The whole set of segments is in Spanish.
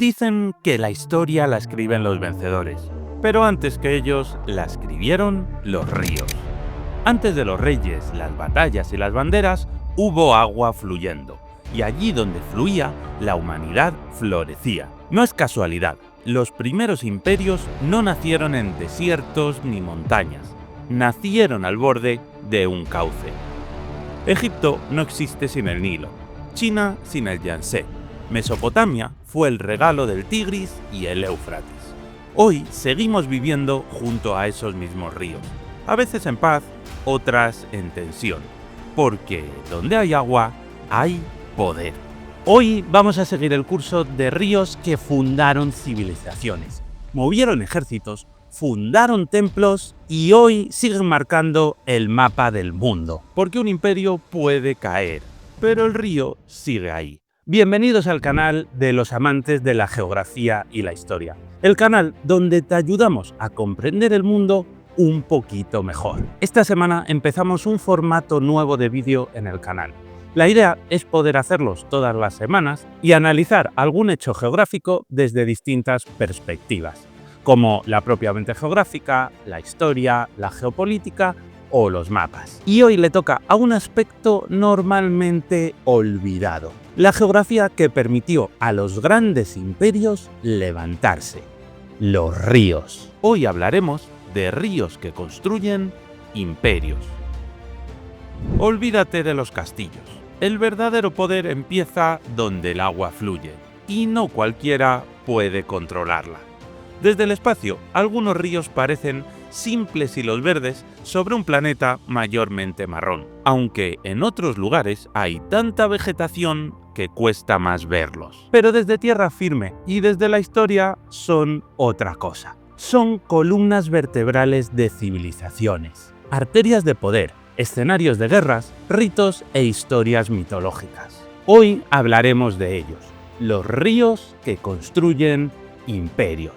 Dicen que la historia la escriben los vencedores, pero antes que ellos la escribieron los ríos. Antes de los reyes, las batallas y las banderas, hubo agua fluyendo, y allí donde fluía, la humanidad florecía. No es casualidad, los primeros imperios no nacieron en desiertos ni montañas, nacieron al borde de un cauce. Egipto no existe sin el Nilo, China sin el Yangtze, Mesopotamia fue el regalo del Tigris y el Éufrates. Hoy seguimos viviendo junto a esos mismos ríos, a veces en paz, otras en tensión, porque donde hay agua, hay poder. Hoy vamos a seguir el curso de ríos que fundaron civilizaciones, movieron ejércitos, fundaron templos y hoy siguen marcando el mapa del mundo. Porque un imperio puede caer, pero el río sigue ahí. Bienvenidos al canal de los amantes de la geografía y la historia, el canal donde te ayudamos a comprender el mundo un poquito mejor. Esta semana empezamos un formato nuevo de vídeo en el canal. La idea es poder hacerlos todas las semanas y analizar algún hecho geográfico desde distintas perspectivas, como la propiamente geográfica, la historia, la geopolítica o los mapas. Y hoy le toca a un aspecto normalmente olvidado, la geografía que permitió a los grandes imperios levantarse: los ríos. Hoy hablaremos de ríos que construyen imperios. Olvídate de los castillos. El verdadero poder empieza donde el agua fluye, y no cualquiera puede controlarla. Desde el espacio, algunos ríos parecen simples hilos verdes sobre un planeta mayormente marrón, aunque en otros lugares hay tanta vegetación que cuesta más verlos. Pero desde tierra firme y desde la historia son otra cosa. Son columnas vertebrales de civilizaciones, arterias de poder, escenarios de guerras, ritos e historias mitológicas. Hoy hablaremos de ellos, los ríos que construyen imperios.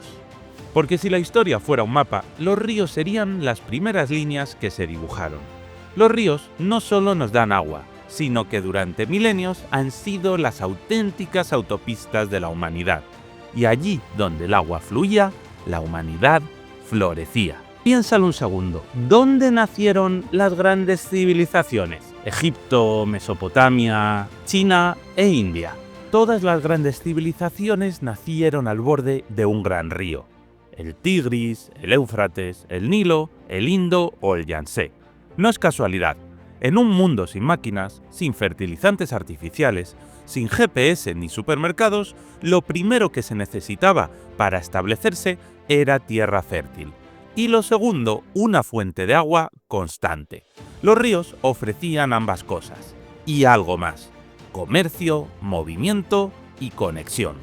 Porque si la historia fuera un mapa, los ríos serían las primeras líneas que se dibujaron. Los ríos no solo nos dan agua, sino que durante milenios han sido las auténticas autopistas de la humanidad. Y allí donde el agua fluía, la humanidad florecía. Piénsalo un segundo, ¿dónde nacieron las grandes civilizaciones? Egipto, Mesopotamia, China e India. Todas las grandes civilizaciones nacieron al borde de un gran río. El Tigris, el Éufrates, el Nilo, el Indo o el Yangtze. No es casualidad. En un mundo sin máquinas, sin fertilizantes artificiales, sin GPS ni supermercados, lo primero que se necesitaba para establecerse era tierra fértil. Y lo segundo, una fuente de agua constante. Los ríos ofrecían ambas cosas. Y algo más: comercio, movimiento y conexión.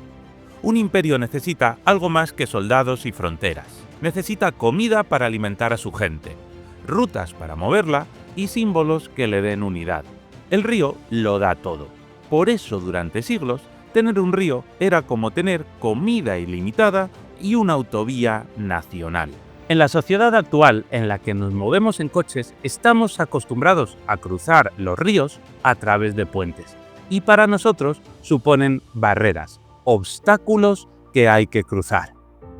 Un imperio necesita algo más que soldados y fronteras. Necesita comida para alimentar a su gente, rutas para moverla y símbolos que le den unidad. El río lo da todo. Por eso, durante siglos, tener un río era como tener comida ilimitada y una autovía nacional. En la sociedad actual en la que nos movemos en coches, estamos acostumbrados a cruzar los ríos a través de puentes. Y para nosotros suponen barreras, obstáculos que hay que cruzar.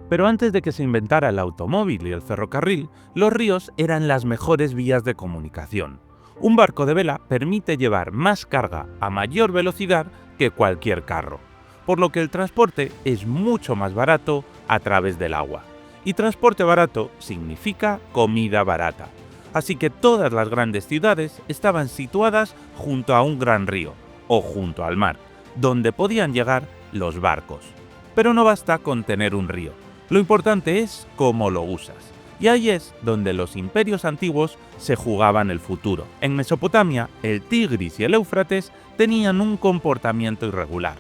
Pero antes de que se inventara el automóvil y el ferrocarril, los ríos eran las mejores vías de comunicación. Un barco de vela permite llevar más carga a mayor velocidad que cualquier carro, por lo que el transporte es mucho más barato a través del agua. Y transporte barato significa comida barata. Así que todas las grandes ciudades estaban situadas junto a un gran río o junto al mar, donde podían llegar los barcos. Pero no basta con tener un río, lo importante es cómo lo usas. Y ahí es donde los imperios antiguos se jugaban el futuro. En Mesopotamia, el Tigris y el Éufrates tenían un comportamiento irregular.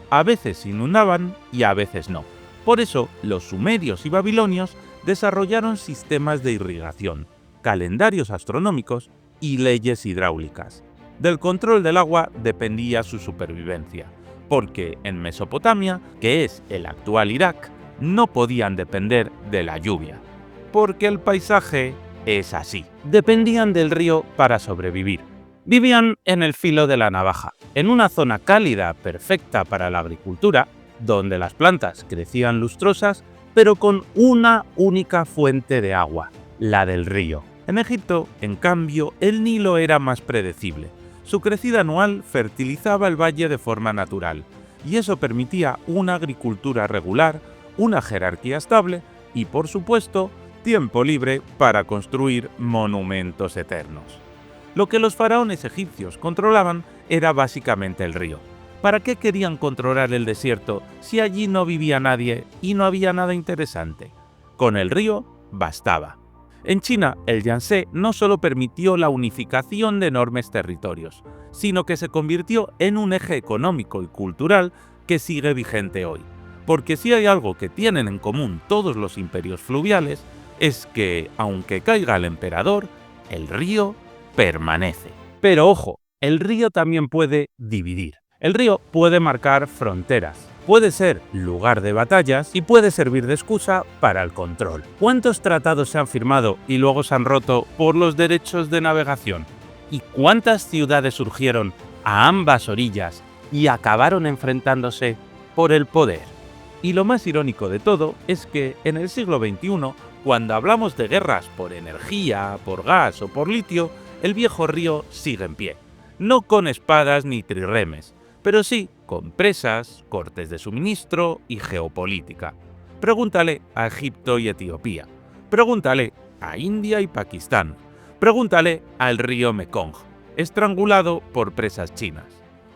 A veces se inundaban y a veces no. Por eso, los sumerios y babilonios desarrollaron sistemas de irrigación, calendarios astronómicos y leyes hidráulicas. Del control del agua dependía su supervivencia, porque en Mesopotamia, que es el actual Irak, no podían depender de la lluvia, porque el paisaje es así. Dependían del río para sobrevivir. Vivían en el filo de la navaja, en una zona cálida perfecta para la agricultura, donde las plantas crecían lustrosas, pero con una única fuente de agua, la del río. En Egipto, en cambio, el Nilo era más predecible. Su crecida anual fertilizaba el valle de forma natural, y eso permitía una agricultura regular, una jerarquía estable y, por supuesto, tiempo libre para construir monumentos eternos. Lo que los faraones egipcios controlaban era básicamente el río. ¿Para qué querían controlar el desierto si allí no vivía nadie y no había nada interesante? Con el río bastaba. En China, el Yangtze no solo permitió la unificación de enormes territorios, sino que se convirtió en un eje económico y cultural que sigue vigente hoy. Porque si hay algo que tienen en común todos los imperios fluviales, es que, aunque caiga el emperador, el río permanece. Pero ojo, el río también puede dividir. El río puede marcar fronteras, puede ser lugar de batallas y puede servir de excusa para el control. ¿Cuántos tratados se han firmado y luego se han roto por los derechos de navegación? ¿Y cuántas ciudades surgieron a ambas orillas y acabaron enfrentándose por el poder? Y lo más irónico de todo es que en el siglo XXI, cuando hablamos de guerras por energía, por gas o por litio, el viejo río sigue en pie. No con espadas ni trirremes, pero sí con presas, cortes de suministro y geopolítica. Pregúntale a Egipto y Etiopía. Pregúntale a India y Pakistán. Pregúntale al río Mekong, estrangulado por presas chinas.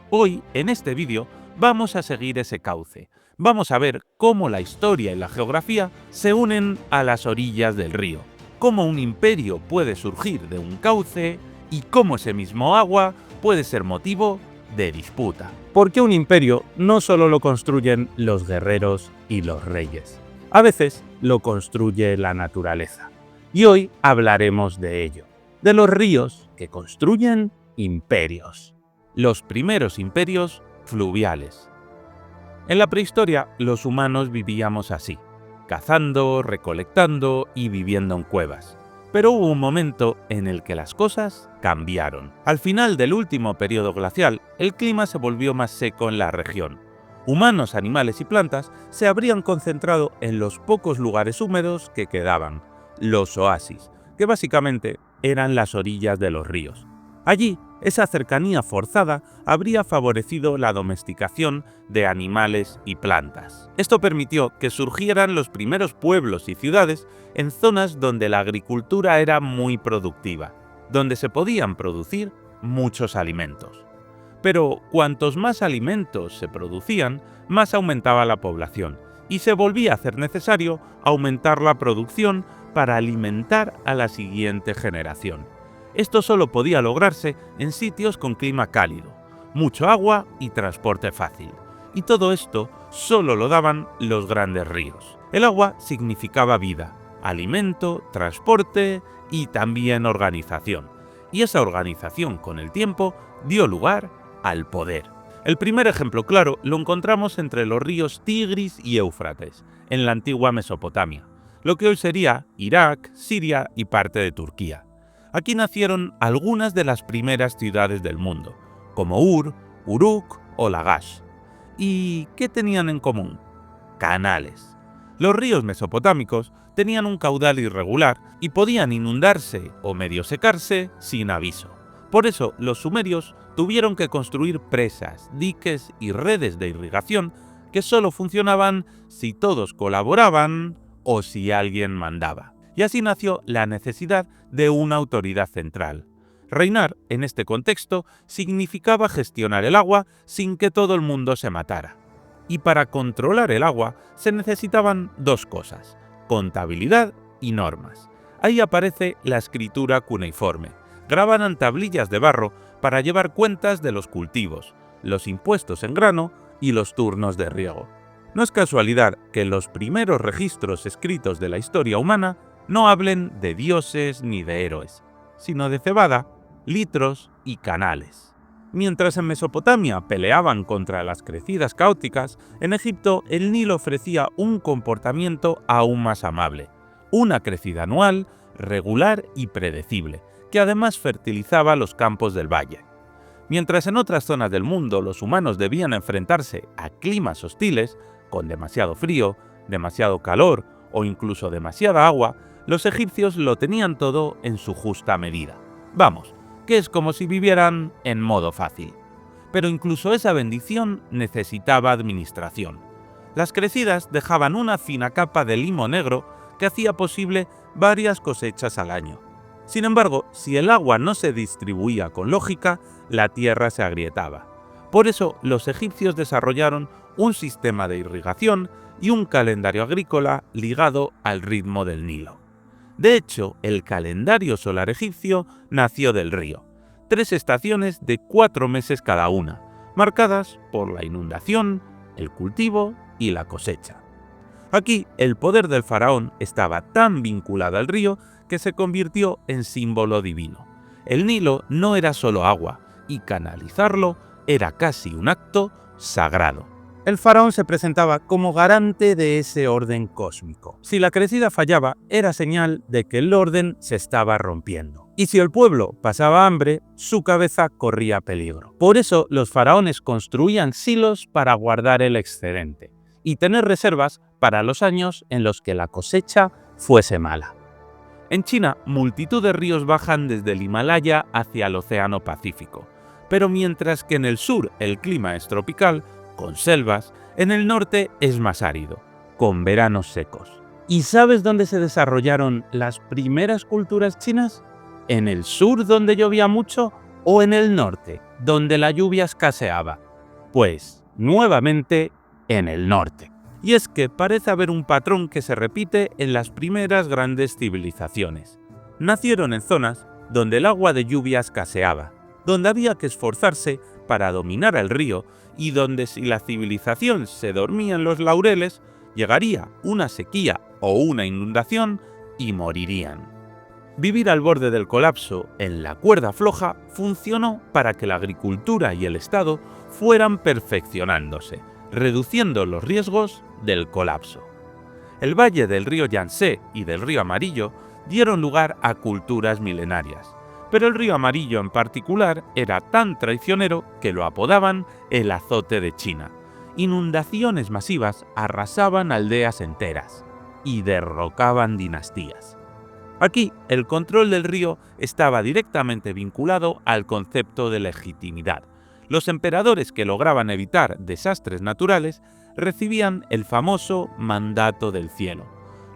Hoy, en este vídeo, vamos a seguir ese cauce. Vamos a ver cómo la historia y la geografía se unen a las orillas del río, cómo un imperio puede surgir de un cauce y cómo ese mismo agua puede ser motivo de disputa. Porque un imperio no solo lo construyen los guerreros y los reyes. A veces lo construye la naturaleza. Y hoy hablaremos de ello, de los ríos que construyen imperios. Los primeros imperios fluviales. En la prehistoria, los humanos vivíamos así, cazando, recolectando y viviendo en cuevas. Pero hubo un momento en el que las cosas cambiaron. Al final del último periodo glacial, el clima se volvió más seco en la región. Humanos, animales y plantas se habrían concentrado en los pocos lugares húmedos que quedaban, los oasis, que básicamente eran las orillas de los ríos. Allí, esa cercanía forzada habría favorecido la domesticación de animales y plantas. Esto permitió que surgieran los primeros pueblos y ciudades en zonas donde la agricultura era muy productiva, donde se podían producir muchos alimentos. Pero cuantos más alimentos se producían, más aumentaba la población, y se volvía a hacer necesario aumentar la producción para alimentar a la siguiente generación. Esto solo podía lograrse en sitios con clima cálido, mucho agua y transporte fácil. Y todo esto solo lo daban los grandes ríos. El agua significaba vida, alimento, transporte y también organización. Y esa organización con el tiempo dio lugar al poder. El primer ejemplo claro lo encontramos entre los ríos Tigris y Éufrates, en la antigua Mesopotamia, lo que hoy sería Irak, Siria y parte de Turquía. Aquí nacieron algunas de las primeras ciudades del mundo, como Ur, Uruk o Lagash. ¿Y qué tenían en común? Canales. Los ríos mesopotámicos tenían un caudal irregular y podían inundarse o medio secarse sin aviso. Por eso, los sumerios tuvieron que construir presas, diques y redes de irrigación que solo funcionaban si todos colaboraban o si alguien mandaba. Y así nació la necesidad de una autoridad central. Reinar, en este contexto, significaba gestionar el agua sin que todo el mundo se matara. Y para controlar el agua se necesitaban dos cosas: contabilidad y normas. Ahí aparece la escritura cuneiforme. Grababan tablillas de barro para llevar cuentas de los cultivos, los impuestos en grano y los turnos de riego. No es casualidad que los primeros registros escritos de la historia humana no hablen de dioses ni de héroes, sino de cebada, litros y canales. Mientras en Mesopotamia peleaban contra las crecidas caóticas, en Egipto el Nilo ofrecía un comportamiento aún más amable, una crecida anual, regular y predecible, que además fertilizaba los campos del valle. Mientras en otras zonas del mundo los humanos debían enfrentarse a climas hostiles, con demasiado frío, demasiado calor o incluso demasiada agua, los egipcios lo tenían todo en su justa medida. Vamos, que es como si vivieran en modo fácil. Pero incluso esa bendición necesitaba administración. Las crecidas dejaban una fina capa de limo negro que hacía posible varias cosechas al año. Sin embargo, si el agua no se distribuía con lógica, la tierra se agrietaba. Por eso, los egipcios desarrollaron un sistema de irrigación y un calendario agrícola ligado al ritmo del Nilo. De hecho, el calendario solar egipcio nació del río. 3 estaciones de 4 meses cada una, marcadas por la inundación, el cultivo y la cosecha. Aquí, el poder del faraón estaba tan vinculado al río que se convirtió en símbolo divino. El Nilo no era solo agua, y canalizarlo era casi un acto sagrado. El faraón se presentaba como garante de ese orden cósmico. Si la crecida fallaba, era señal de que el orden se estaba rompiendo. Y si el pueblo pasaba hambre, su cabeza corría peligro. Por eso los faraones construían silos para guardar el excedente y tener reservas para los años en los que la cosecha fuese mala. En China, multitud de ríos bajan desde el Himalaya hacia el Océano Pacífico. Pero mientras que en el sur el clima es tropical, con selvas, en el norte es más árido, con veranos secos. ¿Y sabes dónde se desarrollaron las primeras culturas chinas? ¿En el sur, donde llovía mucho, o en el norte, donde la lluvia escaseaba? Pues, nuevamente, en el norte. Y es que parece haber un patrón que se repite en las primeras grandes civilizaciones. Nacieron en zonas donde el agua de lluvia escaseaba, donde había que esforzarse para dominar el río y donde si la civilización se dormía en los laureles, llegaría una sequía o una inundación y morirían. Vivir al borde del colapso, en la cuerda floja, funcionó para que la agricultura y el Estado fueran perfeccionándose, reduciendo los riesgos del colapso. El valle del río Yangtze y del río Amarillo dieron lugar a culturas milenarias, pero el río Amarillo en particular era tan traicionero que lo apodaban el azote de China. Inundaciones masivas arrasaban aldeas enteras y derrocaban dinastías. Aquí, el control del río estaba directamente vinculado al concepto de legitimidad. Los emperadores que lograban evitar desastres naturales recibían el famoso mandato del cielo.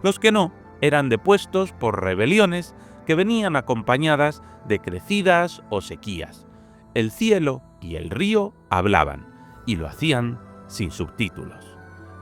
Los que no eran depuestos por rebeliones que venían acompañadas de crecidas o sequías. El cielo y el río hablaban, y lo hacían sin subtítulos.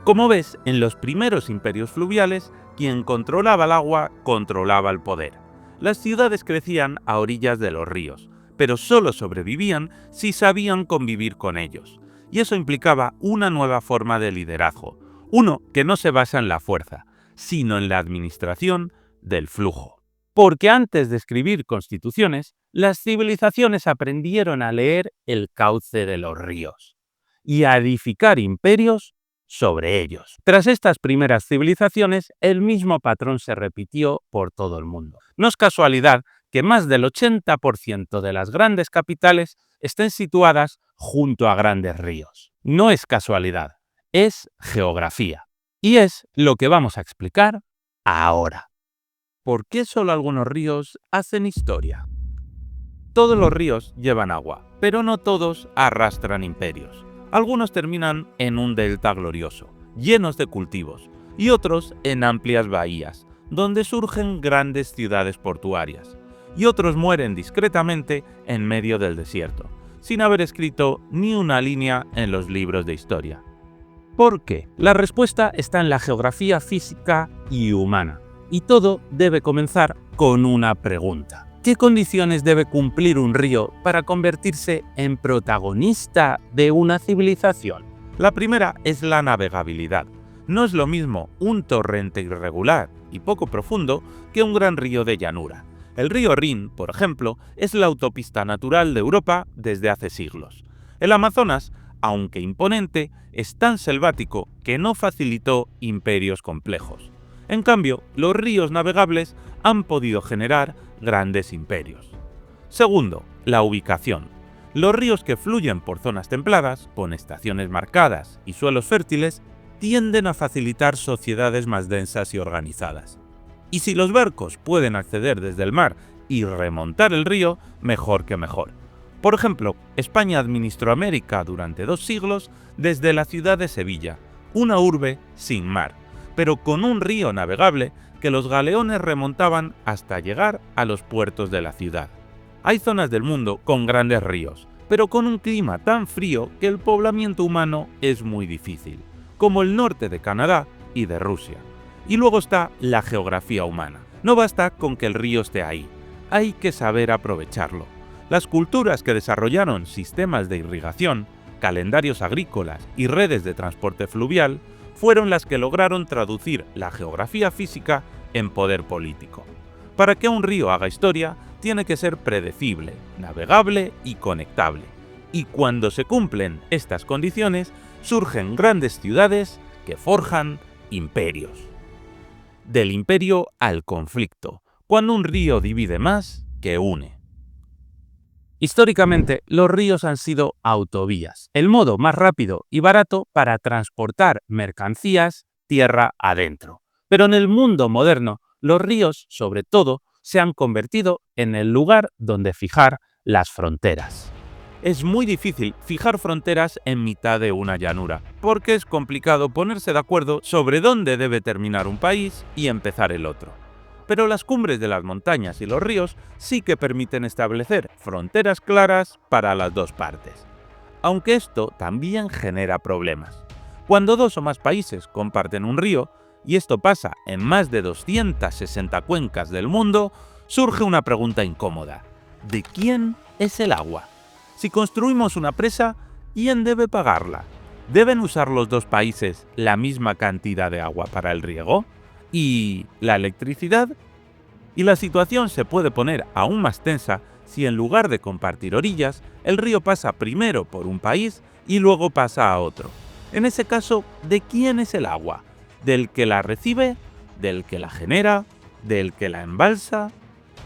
Como ves, en los primeros imperios fluviales, quien controlaba el agua controlaba el poder. Las ciudades crecían a orillas de los ríos, pero solo sobrevivían si sabían convivir con ellos. Y eso implicaba una nueva forma de liderazgo, uno que no se basa en la fuerza, sino en la administración del flujo. Porque antes de escribir constituciones, las civilizaciones aprendieron a leer el cauce de los ríos y a edificar imperios sobre ellos. Tras estas primeras civilizaciones, el mismo patrón se repitió por todo el mundo. No es casualidad que más del 80% de las grandes capitales estén situadas junto a grandes ríos. No es casualidad, es geografía. Y es lo que vamos a explicar ahora. ¿Por qué solo algunos ríos hacen historia? Todos los ríos llevan agua, pero no todos arrastran imperios. Algunos terminan en un delta glorioso, llenos de cultivos, y otros en amplias bahías, donde surgen grandes ciudades portuarias. Y otros mueren discretamente en medio del desierto, sin haber escrito ni una línea en los libros de historia. ¿Por qué? La respuesta está en la geografía física y humana. Y todo debe comenzar con una pregunta. ¿Qué condiciones debe cumplir un río para convertirse en protagonista de una civilización? La primera es la navegabilidad. No es lo mismo un torrente irregular y poco profundo que un gran río de llanura. El río Rin, por ejemplo, es la autopista natural de Europa desde hace siglos. El Amazonas, aunque imponente, es tan selvático que no facilitó imperios complejos. En cambio, los ríos navegables han podido generar grandes imperios. Segundo, la ubicación. Los ríos que fluyen por zonas templadas, con estaciones marcadas y suelos fértiles, tienden a facilitar sociedades más densas y organizadas. Y si los barcos pueden acceder desde el mar y remontar el río, mejor que mejor. Por ejemplo, España administró América durante 2 siglos desde la ciudad de Sevilla, una urbe sin mar, pero con un río navegable que los galeones remontaban hasta llegar a los puertos de la ciudad. Hay zonas del mundo con grandes ríos, pero con un clima tan frío que el poblamiento humano es muy difícil, como el norte de Canadá y de Rusia. Y luego está la geografía humana. No basta con que el río esté ahí, hay que saber aprovecharlo. Las culturas que desarrollaron sistemas de irrigación, calendarios agrícolas y redes de transporte fluvial fueron las que lograron traducir la geografía física en poder político. Para que un río haga historia, tiene que ser predecible, navegable y conectable. Y cuando se cumplen estas condiciones, surgen grandes ciudades que forjan imperios. Del imperio al conflicto, cuando un río divide más que une. Históricamente, los ríos han sido autovías, el modo más rápido y barato para transportar mercancías tierra adentro. Pero en el mundo moderno, los ríos, sobre todo, se han convertido en el lugar donde fijar las fronteras. Es muy difícil fijar fronteras en mitad de una llanura, porque es complicado ponerse de acuerdo sobre dónde debe terminar un país y empezar el otro. Pero las cumbres de las montañas y los ríos sí que permiten establecer fronteras claras para las dos partes. Aunque esto también genera problemas. Cuando 2 o más países comparten un río, y esto pasa en más de 260 cuencas del mundo, surge una pregunta incómoda. ¿De quién es el agua? Si construimos una presa, ¿quién debe pagarla? ¿Deben usar los 2 países la misma cantidad de agua para el riego? ¿Y la electricidad? Y la situación se puede poner aún más tensa si en lugar de compartir orillas, el río pasa primero por un país y luego pasa a otro. En ese caso, ¿de quién es el agua? ¿Del que la recibe? ¿Del que la genera? ¿Del que la embalsa?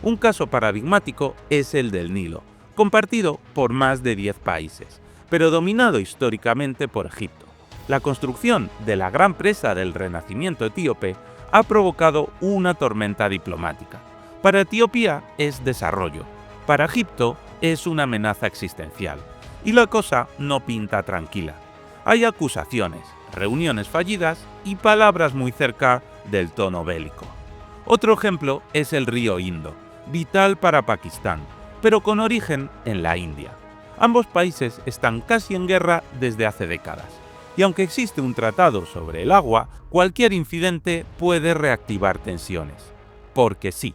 Un caso paradigmático es el del Nilo, compartido por más de 10 países, pero dominado históricamente por Egipto. La construcción de la gran presa del Renacimiento etíope ha provocado una tormenta diplomática. Para Etiopía es desarrollo, para Egipto es una amenaza existencial. Y la cosa no pinta tranquila. Hay acusaciones, reuniones fallidas y palabras muy cerca del tono bélico. Otro ejemplo es el río Indo, vital para Pakistán, pero con origen en la India. Ambos países están casi en guerra desde hace décadas. Y aunque existe un tratado sobre el agua, cualquier incidente puede reactivar tensiones. Porque sí,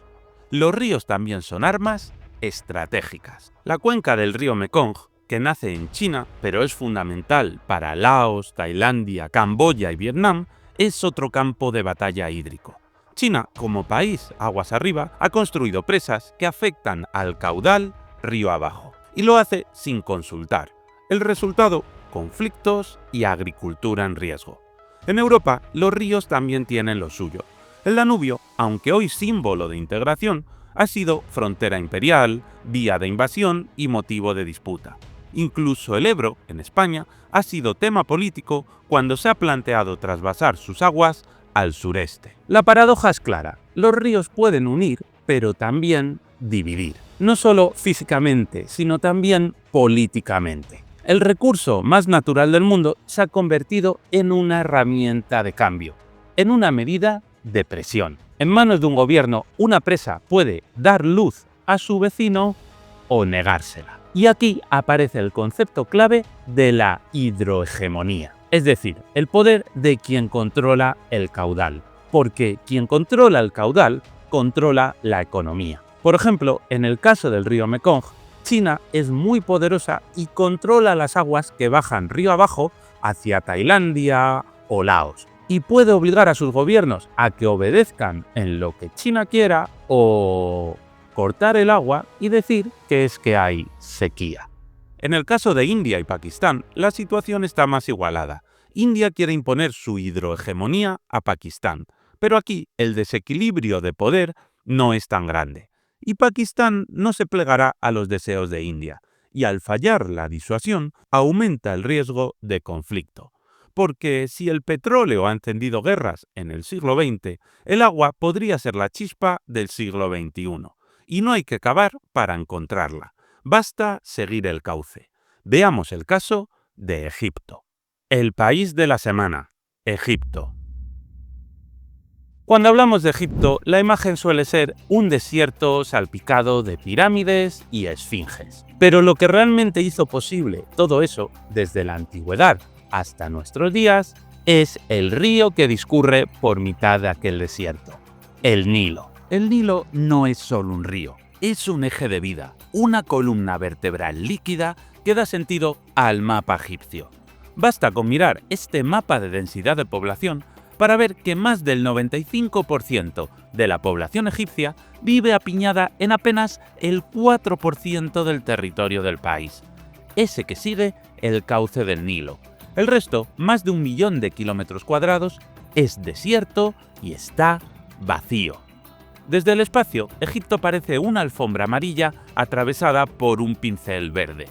los ríos también son armas estratégicas. La cuenca del río Mekong, que nace en China, pero es fundamental para Laos, Tailandia, Camboya y Vietnam, es otro campo de batalla hídrico. China, como país aguas arriba, ha construido presas que afectan al caudal río abajo. Y lo hace sin consultar. El resultado, conflictos y agricultura en riesgo. En Europa, los ríos también tienen lo suyo. El Danubio, aunque hoy símbolo de integración, ha sido frontera imperial, vía de invasión y motivo de disputa. Incluso el Ebro, en España, ha sido tema político cuando se ha planteado trasvasar sus aguas al sureste. La paradoja es clara. Los ríos pueden unir, pero también dividir. No solo físicamente, sino también políticamente. El recurso más natural del mundo se ha convertido en una herramienta de cambio, en una medida de presión. En manos de un gobierno, una presa puede dar luz a su vecino o negársela. Y aquí aparece el concepto clave de la hidrohegemonía, es decir, el poder de quien controla el caudal, porque quien controla el caudal controla la economía. Por ejemplo, en el caso del río Mekong, China es muy poderosa y controla las aguas que bajan río abajo hacia Tailandia o Laos, y puede obligar a sus gobiernos a que obedezcan en lo que China quiera o cortar el agua y decir que es que hay sequía. En el caso de India y Pakistán, la situación está más igualada. India quiere imponer su hidrohegemonía a Pakistán, pero aquí el desequilibrio de poder no es tan grande. Y Pakistán no se plegará a los deseos de India. y al fallar la disuasión, aumenta el riesgo de conflicto. Porque si el petróleo ha encendido guerras en el siglo XX, el agua podría ser la chispa del siglo XXI. Y no hay que cavar para encontrarla. Basta seguir el cauce. Veamos el caso de Egipto. El país de la semana, Egipto. Cuando hablamos de Egipto, la imagen suele ser un desierto salpicado de pirámides y esfinges. Pero lo que realmente hizo posible todo eso, desde la antigüedad hasta nuestros días, es el río que discurre por mitad de aquel desierto, el Nilo. El Nilo no es solo un río, es un eje de vida, una columna vertebral líquida que da sentido al mapa egipcio. Basta con mirar este mapa de densidad de población para ver que más del 95% de la población egipcia vive apiñada en apenas el 4% del territorio del país, ese que sigue el cauce del Nilo. El resto, más de 1 millón de kilómetros cuadrados, es desierto y está vacío. Desde el espacio, Egipto parece una alfombra amarilla atravesada por un pincel verde.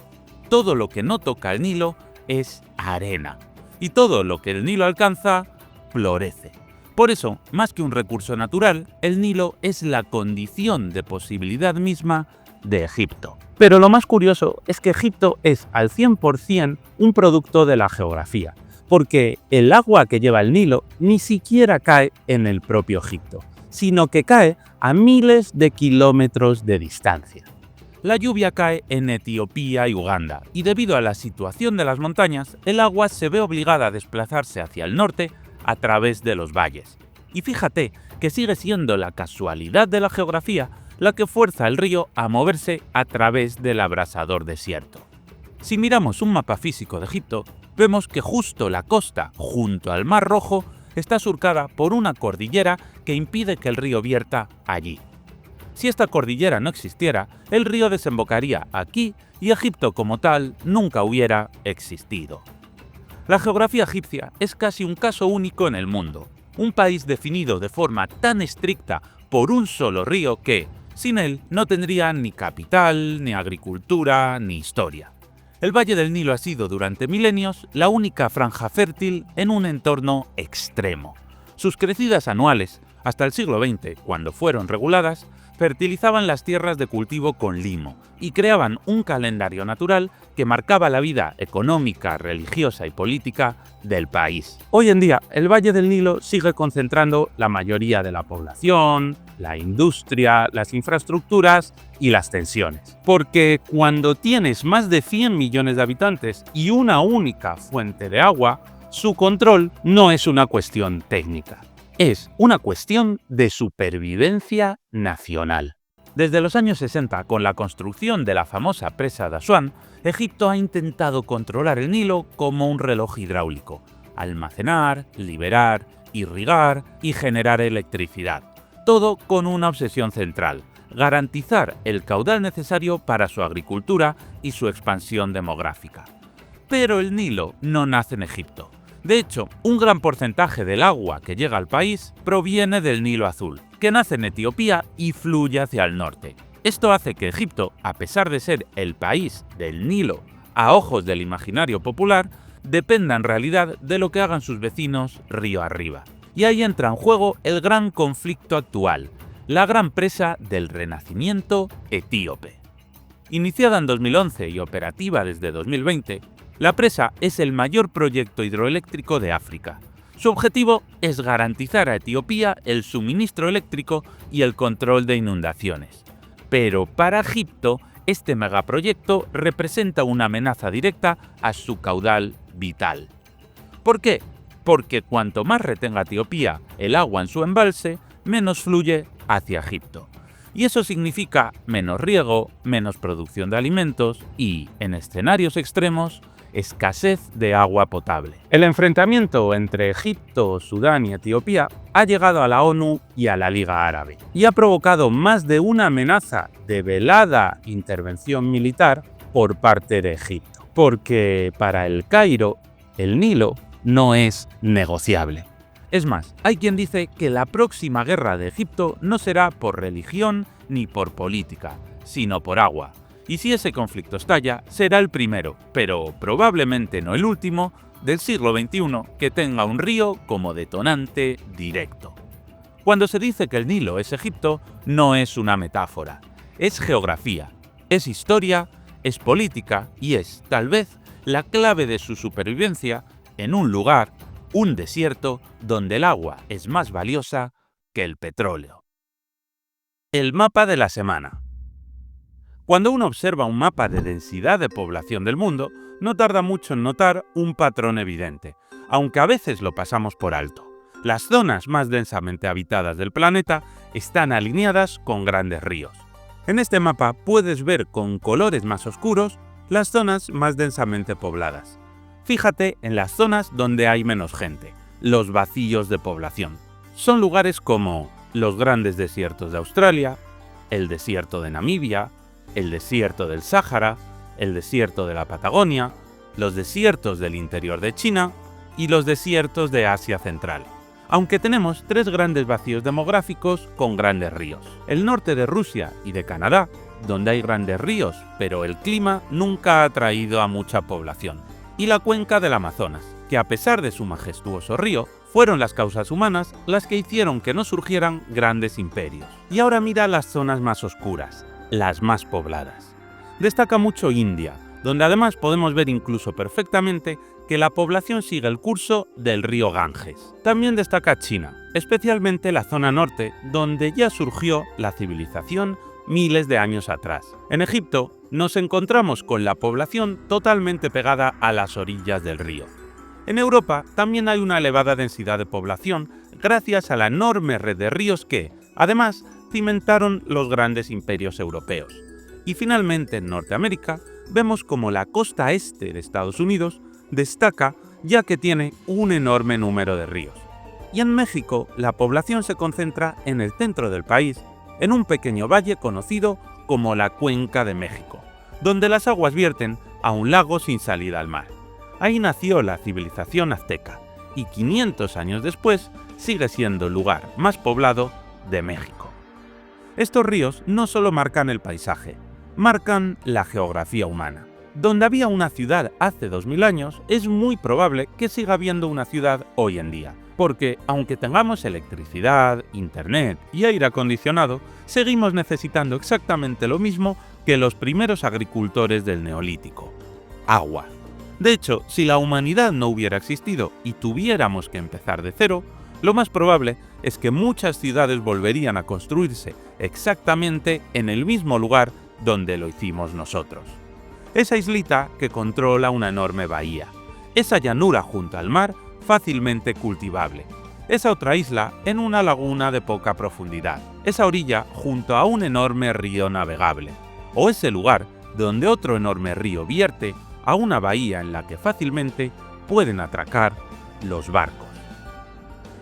Todo lo que no toca el Nilo es arena, y todo lo que el Nilo alcanza florece. Por eso, más que un recurso natural, el Nilo es la condición de posibilidad misma de Egipto. Pero lo más curioso es que Egipto es al 100% un producto de la geografía, porque el agua que lleva el Nilo ni siquiera cae en el propio Egipto, sino que cae a miles de kilómetros de distancia. La lluvia cae en Etiopía y Uganda, y debido a la situación de las montañas, el agua se ve obligada a desplazarse hacia el norte a través de los valles. Y fíjate que sigue siendo la casualidad de la geografía la que fuerza al río a moverse a través del abrasador desierto. Si miramos un mapa físico de Egipto, vemos que justo la costa, junto al Mar Rojo, está surcada por una cordillera que impide que el río vierta allí. Si esta cordillera no existiera, el río desembocaría aquí y Egipto como tal nunca hubiera existido. La geografía egipcia es casi un caso único en el mundo, un país definido de forma tan estricta por un solo río que, sin él, no tendría ni capital, ni agricultura, ni historia. El Valle del Nilo ha sido durante milenios la única franja fértil en un entorno extremo. Sus crecidas anuales, hasta el siglo XX, cuando fueron reguladas, fertilizaban las tierras de cultivo con limo y creaban un calendario natural que marcaba la vida económica, religiosa y política del país. Hoy en día, el Valle del Nilo sigue concentrando la mayoría de la población, la industria, las infraestructuras y las tensiones. Porque cuando tienes más de 100 millones de habitantes y una única fuente de agua, su control no es una cuestión técnica. Es una cuestión de supervivencia nacional. Desde los años 60, con la construcción de la famosa presa de Asuán, Egipto ha intentado controlar el Nilo como un reloj hidráulico, almacenar, liberar, irrigar y generar electricidad. Todo con una obsesión central: garantizar el caudal necesario para su agricultura y su expansión demográfica. Pero el Nilo no nace en Egipto. De hecho, un gran porcentaje del agua que llega al país proviene del Nilo Azul, que nace en Etiopía y fluye hacia el norte. Esto hace que Egipto, a pesar de ser el país del Nilo a ojos del imaginario popular, dependa en realidad de lo que hagan sus vecinos río arriba. Y ahí entra en juego el gran conflicto actual, la gran presa del Renacimiento etíope. Iniciada en 2011 y operativa desde 2020, la presa es el mayor proyecto hidroeléctrico de África. Su objetivo es garantizar a Etiopía el suministro eléctrico y el control de inundaciones. Pero para Egipto, este megaproyecto representa una amenaza directa a su caudal vital. ¿Por qué? Porque cuanto más retenga Etiopía el agua en su embalse, menos fluye hacia Egipto. Y eso significa menos riego, menos producción de alimentos y, en escenarios extremos, escasez de agua potable. El enfrentamiento entre Egipto, Sudán y Etiopía ha llegado a la ONU y a la Liga Árabe y ha provocado más de una amenaza de velada intervención militar por parte de Egipto. Porque para el Cairo, el Nilo no es negociable. Es más, hay quien dice que la próxima guerra de Egipto no será por religión ni por política, sino por agua. Y si ese conflicto estalla, será el primero, pero probablemente no el último, del siglo XXI que tenga un río como detonante directo. Cuando se dice que el Nilo es Egipto, no es una metáfora, es geografía, es historia, es política y es, tal vez, la clave de su supervivencia en un lugar, un desierto, donde el agua es más valiosa que el petróleo. El mapa de la semana. Cuando uno observa un mapa de densidad de población del mundo, no tarda mucho en notar un patrón evidente, aunque a veces lo pasamos por alto. Las zonas más densamente habitadas del planeta están alineadas con grandes ríos. En este mapa puedes ver con colores más oscuros las zonas más densamente pobladas. Fíjate en las zonas donde hay menos gente, los vacíos de población. Son lugares como los grandes desiertos de Australia, el desierto de Namibia, el desierto del Sáhara, el desierto de la Patagonia, los desiertos del interior de China y los desiertos de Asia Central. Aunque tenemos 3 grandes vacíos demográficos con grandes ríos. El norte de Rusia y de Canadá, donde hay grandes ríos, pero el clima nunca ha atraído a mucha población. Y la cuenca del Amazonas, que a pesar de su majestuoso río, fueron las causas humanas las que hicieron que no surgieran grandes imperios. Y ahora mira las zonas más oscuras, las más pobladas. Destaca mucho India, donde además podemos ver incluso perfectamente que la población sigue el curso del río Ganges. También destaca China, especialmente la zona norte, donde ya surgió la civilización miles de años atrás. En Egipto nos encontramos con la población totalmente pegada a las orillas del río. En Europa también hay una elevada densidad de población gracias a la enorme red de ríos que, además, cimentaron los grandes imperios europeos. Y finalmente en Norteamérica vemos como la costa este de Estados Unidos destaca ya que tiene un enorme número de ríos. Y en México la población se concentra en el centro del país, en un pequeño valle conocido como la Cuenca de México, donde las aguas vierten a un lago sin salida al mar. Ahí nació la civilización azteca y 500 años después sigue siendo el lugar más poblado de México. Estos ríos no solo marcan el paisaje, marcan la geografía humana. Donde había una ciudad hace 2000 años, es muy probable que siga habiendo una ciudad hoy en día, porque aunque tengamos electricidad, internet y aire acondicionado, seguimos necesitando exactamente lo mismo que los primeros agricultores del Neolítico: agua. De hecho, si la humanidad no hubiera existido y tuviéramos que empezar de cero, lo más probable es que muchas ciudades volverían a construirse exactamente en el mismo lugar donde lo hicimos nosotros. Esa islita que controla una enorme bahía, esa llanura junto al mar fácilmente cultivable, esa otra isla en una laguna de poca profundidad, esa orilla junto a un enorme río navegable, o ese lugar donde otro enorme río vierte a una bahía en la que fácilmente pueden atracar los barcos.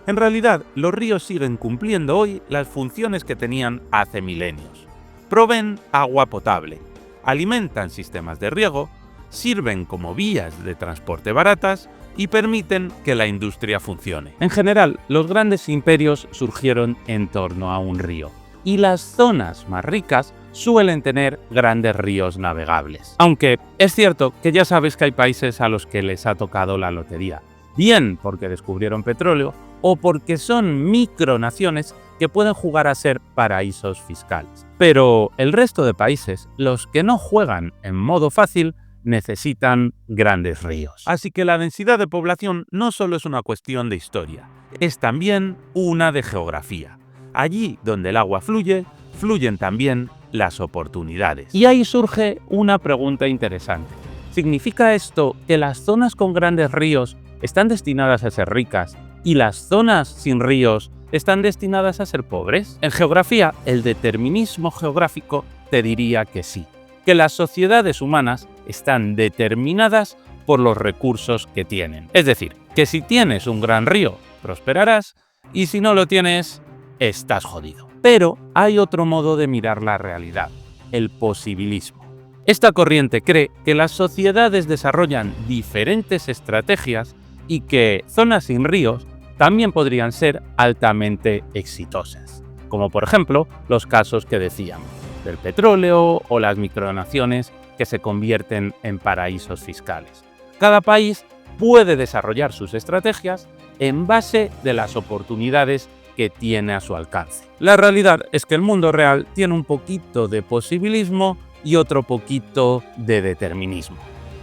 En realidad, los ríos siguen cumpliendo hoy las funciones que tenían hace milenios. Proveen agua potable, alimentan sistemas de riego, sirven como vías de transporte baratas y permiten que la industria funcione. En general, los grandes imperios surgieron en torno a un río, y las zonas más ricas suelen tener grandes ríos navegables. Aunque es cierto que ya sabes que hay países a los que les ha tocado la lotería, bien porque descubrieron petróleo o porque son micronaciones que pueden jugar a ser paraísos fiscales. Pero el resto de países, los que no juegan en modo fácil, necesitan grandes ríos. Así que la densidad de población no solo es una cuestión de historia, es también una de geografía. Allí donde el agua fluye, fluyen también las oportunidades. Y ahí surge una pregunta interesante. ¿Significa esto que las zonas con grandes ríos están destinadas a ser ricas y las zonas sin ríos están destinadas a ser pobres? En geografía, el determinismo geográfico te diría que sí, que las sociedades humanas están determinadas por los recursos que tienen. Es decir, que si tienes un gran río, prosperarás, y si no lo tienes, estás jodido. Pero hay otro modo de mirar la realidad, el posibilismo. Esta corriente cree que las sociedades desarrollan diferentes estrategias y que zonas sin ríos también podrían ser altamente exitosas, como por ejemplo los casos que decíamos. del petróleo o las micronaciones que se convierten en paraísos fiscales. Cada país puede desarrollar sus estrategias en base de las oportunidades que tiene a su alcance. La realidad es que el mundo real tiene un poquito de posibilismo y otro poquito de determinismo.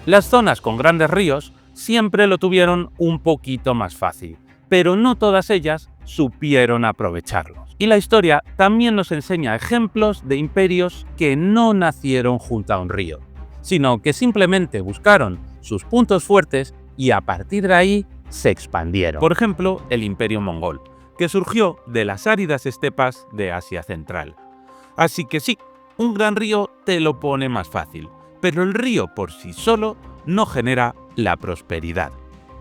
Las zonas con grandes ríos siempre lo tuvieron un poquito más fácil, pero no todas ellas supieron aprovecharlos. Y la historia también nos enseña ejemplos de imperios que no nacieron junto a un río, sino que simplemente buscaron sus puntos fuertes y a partir de ahí se expandieron. Por ejemplo, el Imperio Mongol, que surgió de las áridas estepas de Asia Central. Así que sí, un gran río te lo pone más fácil, pero el río por sí solo no genera la prosperidad.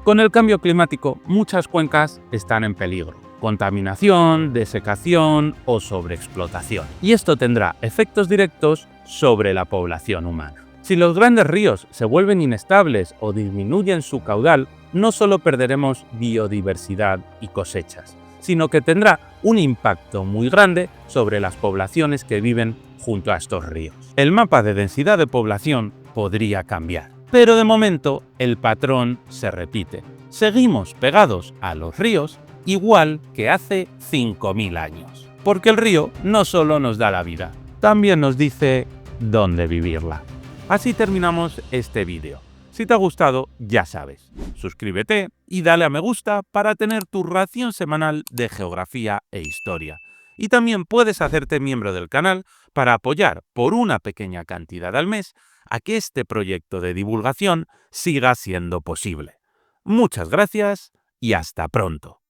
Con el cambio climático, muchas cuencas están en peligro. Contaminación, desecación o sobreexplotación. Y esto tendrá efectos directos sobre la población humana. Si los grandes ríos se vuelven inestables o disminuyen su caudal, no solo perderemos biodiversidad y cosechas, sino que tendrá un impacto muy grande sobre las poblaciones que viven junto a estos ríos. El mapa de densidad de población podría cambiar, pero de momento el patrón se repite. Seguimos pegados a los ríos igual que hace 5.000 años, porque el río no solo nos da la vida, también nos dice dónde vivirla. Así terminamos este vídeo. Si te ha gustado, ya sabes, suscríbete y dale a me gusta para tener tu ración semanal de geografía e historia. Y también puedes hacerte miembro del canal para apoyar por una pequeña cantidad al mes a que este proyecto de divulgación siga siendo posible. Muchas gracias y hasta pronto.